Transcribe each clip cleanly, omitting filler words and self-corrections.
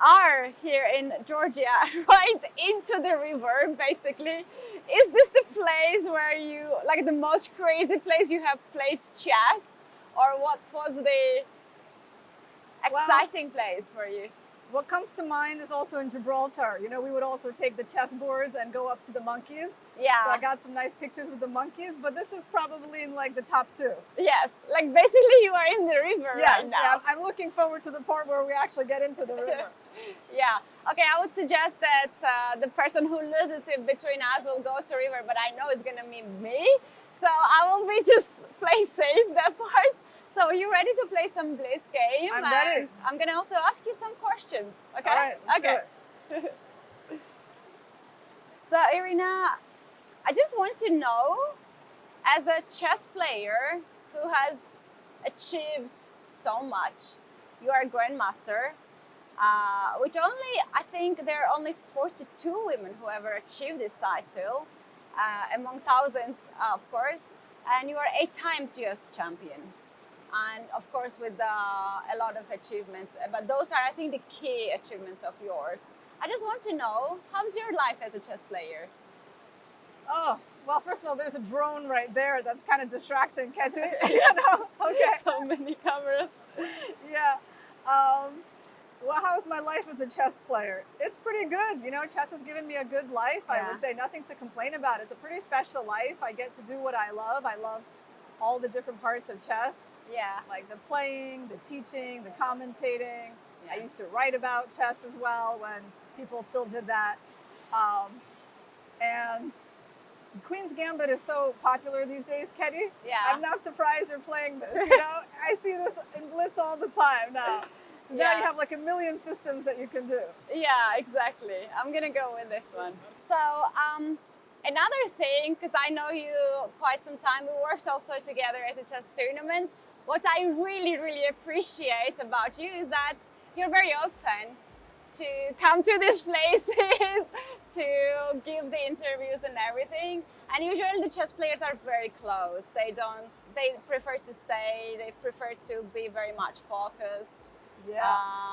are here in Georgia, right into the river, basically. Is this the place where you, like the most crazy place you have played chess? Or what was the exciting place for you? What comes to mind is also in Gibraltar. You know, we would also take the chessboards and go up to the monkeys. Yeah. So I got some nice pictures with the monkeys, but this is probably in like the top 2. Yes, like basically you are in the river right now. Yeah, I'm looking forward to the part where we actually get into the river. Yeah. Okay, I would suggest that the person who loses it between us will go to river, but I know it's gonna be me, so I will be just play safe that part. So are you ready to play some Blitz game? I'm ready. I'm gonna also ask you some questions. Okay. All right, let's okay. do it. So Irina, I just want to know, as a chess player who has achieved so much, you are a grandmaster, which I think there are only 42 women who ever achieved this title, among thousands, of course, and you are 8 times US champion. And of course with a lot of achievements, but those are, I think, the key achievements of yours. I just want to know, how's your life as a chess player? Oh, well, first of all, there's a drone right there that's kind of distracting, Keti. You know? Okay. So many cameras. Yeah. Well, how's my life as a chess player? It's pretty good. You know, chess has given me a good life. Yeah. I would say nothing to complain about. It's a pretty special life. I get to do what I love. I love all the different parts of chess. Yeah. Like the playing, the teaching, the commentating. Yeah. I used to write about chess as well when people still did that. And Queen's Gambit is so popular these days, Keti. Yeah. I'm not surprised you're playing this. You know, I see this in Blitz all the time now. Now you have like a million systems that you can do. Yeah, exactly. I'm gonna go with this one. So another thing, because I know you quite some time, we worked also together at a chess tournament. What I really, really appreciate about you is that you're very open to come to these places, to give the interviews and everything. And usually the chess players are very close. They prefer to stay, they prefer to be very much focused. Yeah.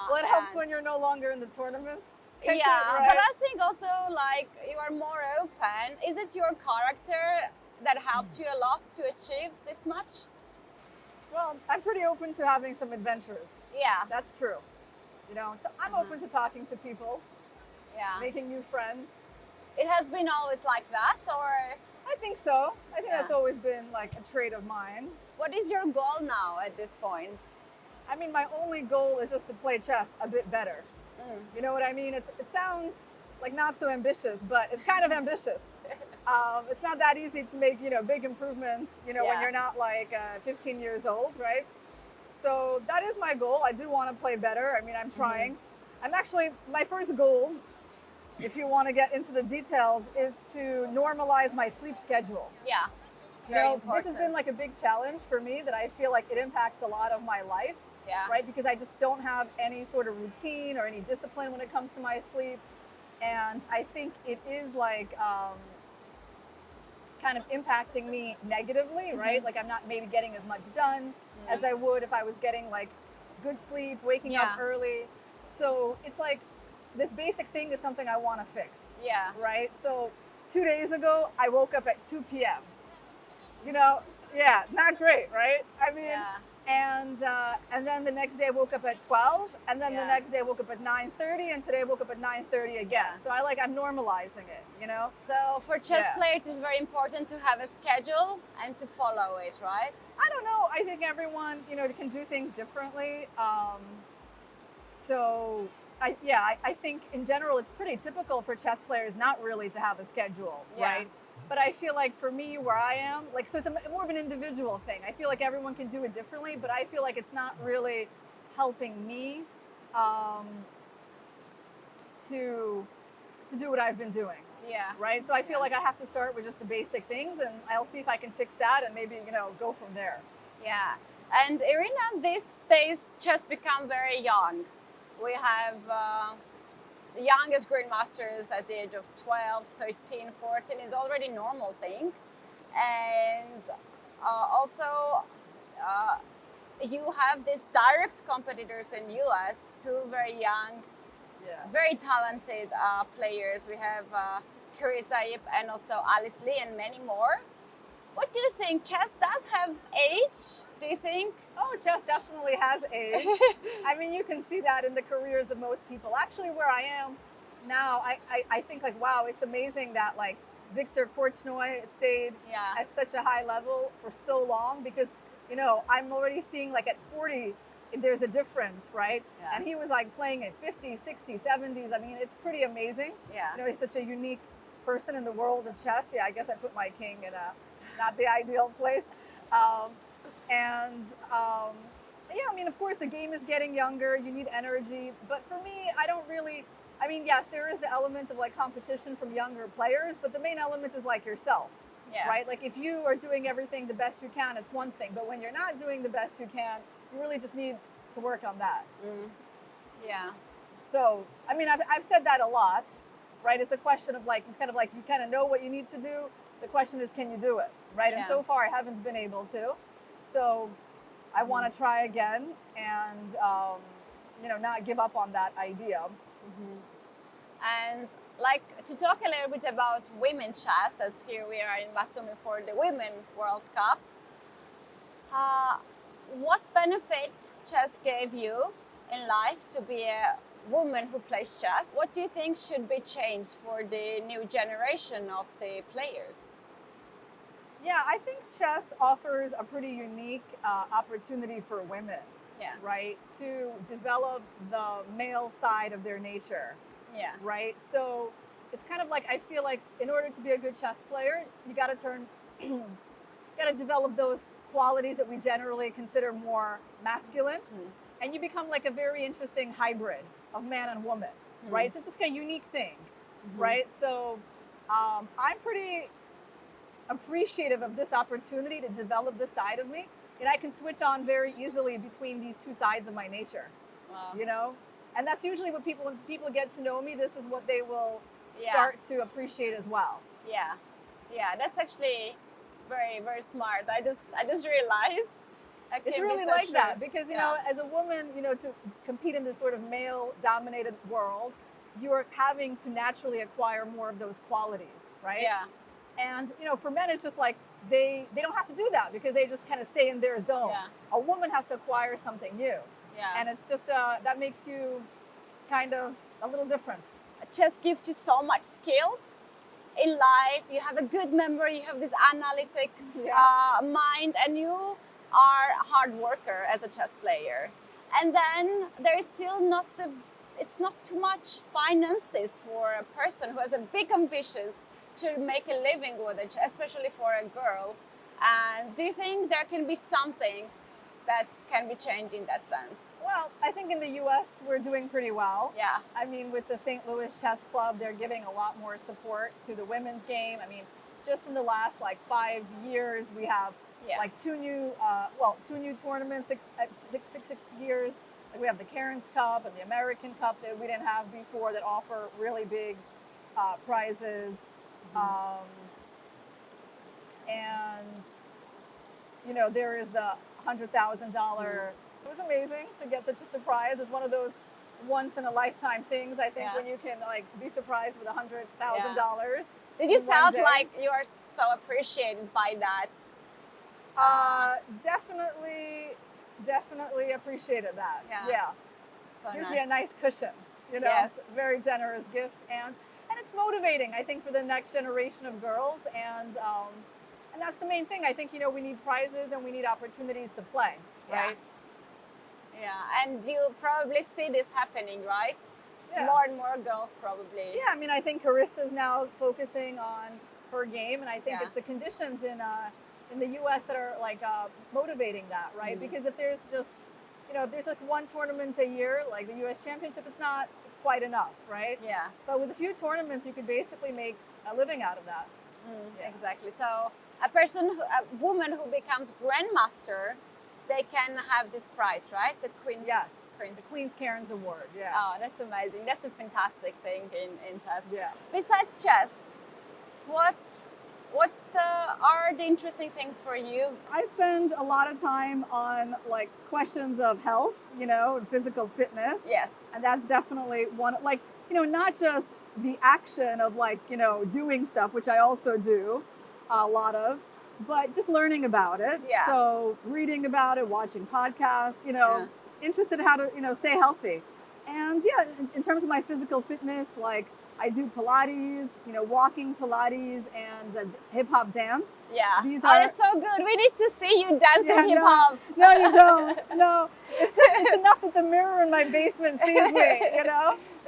Well, it helps when you're no longer in the tournament. Yeah, right? but I think also like you are more open. Is it your character that helped you a lot to achieve this much? Well, I'm pretty open to having some adventures. Yeah. That's true. You know, I'm open to talking to people, making new friends. It has been always like that, or? I think so. I think that's always been like a trait of mine. What is your goal now at this point? I mean, my only goal is just to play chess a bit better. You know what I mean? It sounds like not so ambitious, but it's kind of ambitious. It's not that easy to make, you know, big improvements, you know, when you're not like 15 years old, right? So that is my goal. I do want to play better. I mean, I'm trying. I'm actually, my first goal, if you want to get into the details, is to normalize my sleep schedule. Yeah, very important. This has been like a big challenge for me that I feel like it impacts a lot of my life. Yeah. Right? Because I just don't have any sort of routine or any discipline when it comes to my sleep. And I think it is like kind of impacting me negatively, right? Like I'm not maybe getting as much done as I would if I was getting like good sleep, waking up early. So it's like this basic thing is something I want to fix. Yeah. Right? So 2 days ago, I woke up at 2 p.m. You know, not great, right? I mean, and then the next day I woke up at 12, and then the next day I woke up at 9:30, and today I woke up at 9:30 again. So I'm normalizing it, you know? So for chess players, it's very important to have a schedule and to follow it, right? I don't know. I think everyone, you know, can do things differently. So I think in general it's pretty typical for chess players not really to have a schedule, right? But I feel like for me, where I am, like, so it's more of an individual thing. I feel like everyone can do it differently, but I feel like it's not really helping me to do what I've been doing. Yeah. Right? So I feel like I have to start with just the basic things, and I'll see if I can fix that and maybe, you know, go from there. Yeah. And Irina, these days chess become very young. We have the youngest grandmasters at the age of 12, 13, 14 is already normal thing. And also you have these direct competitors in US, two very young Yeah. very talented players. We have Keti and also Alice Lee and many more. What do you think? Chess does have age, do you think? Oh, chess definitely has age. I mean, you can see that in the careers of most people. Actually, where I am now, I think like, wow, it's amazing that like Victor Korchnoi stayed Yeah. at such a high level for so long because, you know, I'm already seeing like at 40, there's a difference, right? Yeah. And he was like playing at 50, 60, 70s. I mean, it's pretty amazing. Yeah. You know, he's such a unique person in the world of chess. Yeah, I guess I put my king in a not the ideal place. Yeah, I mean, of course, the game is getting younger. You need energy. But for me, I don't really, I mean, yes, there is the element of like competition from younger players, but the main element is like yourself, Yeah. right? Like if you are doing everything the best you can, it's one thing. But when you're not doing the best you can, you really just need to work on that. Yeah. So, I mean, I've said that a lot, right? It's a question of like, it's kind of like you kind of know what you need to do. The question is, can you do it, right? Yeah. And so far, I haven't been able to. So I want to try again and, you know, not give up on that idea. And like to talk a little bit about women chess, as here we are in Batumi for the Women World Cup. What benefit chess gave you in life to be a woman who plays chess? What do you think should be changed for the new generation of the players? Yeah, I think chess offers a pretty unique opportunity for women, Yeah. right? To develop the male side of their nature. Yeah. Right? So it's kind of like I feel like in order to be a good chess player, you got to develop those qualities that we generally consider more masculine, and you become like a very interesting hybrid of man and woman, right? So it's just a unique thing, right? So I'm pretty appreciative of this opportunity to develop this side of me, and I can switch on very easily between these two sides of my nature. Wow. You know, and that's usually what people, when people get to know me, this is what they will Yeah. start to appreciate as well. Yeah. Yeah, that's actually very, very smart. I just realized that It's can be really so like true. that because, you Yeah. know, as a woman, you know, to compete in this sort of male dominated world, you're having to naturally acquire more of those qualities, right? Yeah. And, you know, for men, it's just like they don't have to do that because they just kind of stay in their zone. Yeah. A woman has to acquire something new. Yeah. And it's just, that makes you kind of a little different. Chess gives you so much skills in life. You have a good memory, you have this analytic mind, and you are a hard worker as a chess player. And then there is still it's not too much finances for a person who has a big ambitions to make a living with it, especially for a girl. And do you think there can be something that can be changed in that sense? Well, I think in the U.S. we're doing pretty well. Yeah. I mean, with the St. Louis Chess Club, they're giving a lot more support to the women's game. I mean, just in the last like 5 years, we have like two new tournaments, six years. Like we have the Cairns Cup and the American Cup that we didn't have before that offer really big prizes. And, you know, there is the $100,000. It was amazing to get such a surprise. It's one of those once in a lifetime things, I think, when you can like be surprised with $100,000. Did you felt like you are so appreciated by that? Definitely appreciated that. Yeah. So Gives nice. me a nice cushion, you know. Yes. It's a very generous gift, and it's motivating, I think, for the next generation of girls, and that's the main thing. I think, you know, we need prizes and we need opportunities to play, right? Yeah, and you probably see this happening, right? Yeah. More and more girls probably. Yeah, I mean, I think Carissa's now focusing on her game, and I think it's the conditions in the U.S. that are like motivating that, right? Because if there's just, you know, if there's like one tournament a year, like the U.S. Championship, it's not quite enough, right? Yeah. But with a few tournaments, you could basically make a living out of that. Exactly. So a woman who becomes grandmaster, they can have this prize, right? The Queen's. Yes. The Queen's Cairns Award. Yeah. Oh, that's amazing. That's a fantastic thing in chess. Yeah. Besides chess, what are the interesting things for you? I spend a lot of time on like questions of health, physical fitness. Yes. And that's definitely one, like, not just the action of like, doing stuff, which I also do a lot of, but just learning about it. Yeah. So reading about it, watching podcasts, interested in how to, stay healthy. And yeah, in terms of my physical fitness, like I do Pilates, walking Pilates and hip hop dance. Yeah. These that's so good. We need to see you dancing hip hop. No, you don't. No, it's enough that the mirror in my basement sees me,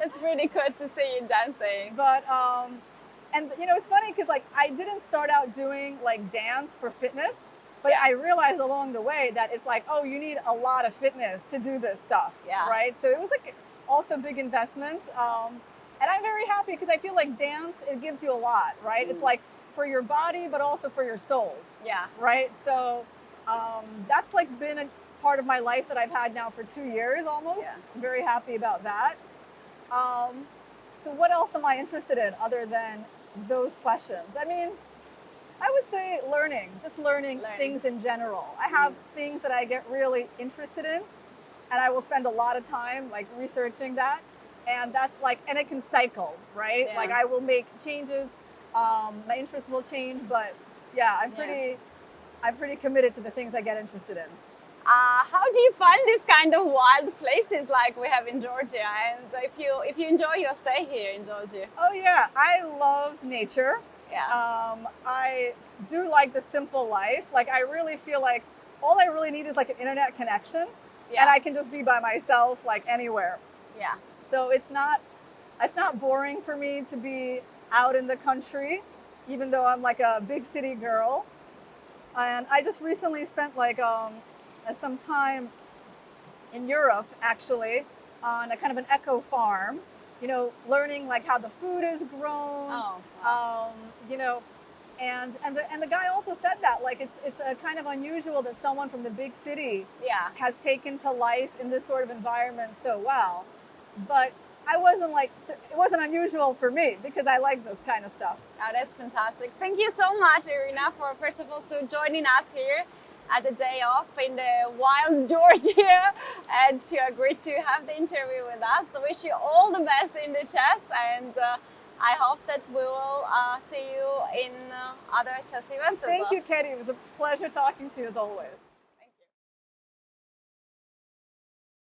It's really good to see you dancing. But, and it's funny because like I didn't start out doing like dance for fitness, but I realized along the way that it's like, oh, you need a lot of fitness to do this stuff. Yeah. Right. So it was like also big investments. And I'm very happy because I feel like dance, it gives you a lot, right? It's like for your body, but also for your soul. Yeah. Right. So that's like been a part of my life that I've had now for 2 years almost. Yeah. I'm very happy about that. So what else am I interested in other than those questions? I mean, I would say just learning things in general. I have things that I get really interested in, and I will spend a lot of time like researching that. And that's like, and it can cycle, right? Yeah. Like I will make changes, my interests will change, but yeah, I'm pretty committed to the things I get interested in. How do you find these kind of wild places like we have in Georgia? And if you enjoy your stay here in Georgia? Oh yeah, I love nature. Yeah. I do like the simple life. Like I really feel like all I really need is like an internet connection, and I can just be by myself like anywhere. Yeah. So it's not boring for me to be out in the country, even though I'm like a big city girl. And I just recently spent like some time in Europe actually on a kind of an eco farm, learning like how the food is grown. Oh, wow. And the guy also said that like it's a kind of unusual that someone from the big city has taken to life in this sort of environment so well. But it wasn't unusual for me because I like this kind of stuff. Oh, that's fantastic. Thank you so much, Irina, for first of all to joining us here at the day off in the wild Georgia and to agree to have the interview with us. So wish you all the best in the chess, and I hope that we will see you in other chess events as well. Thank you, Keti. It was a pleasure talking to you as always.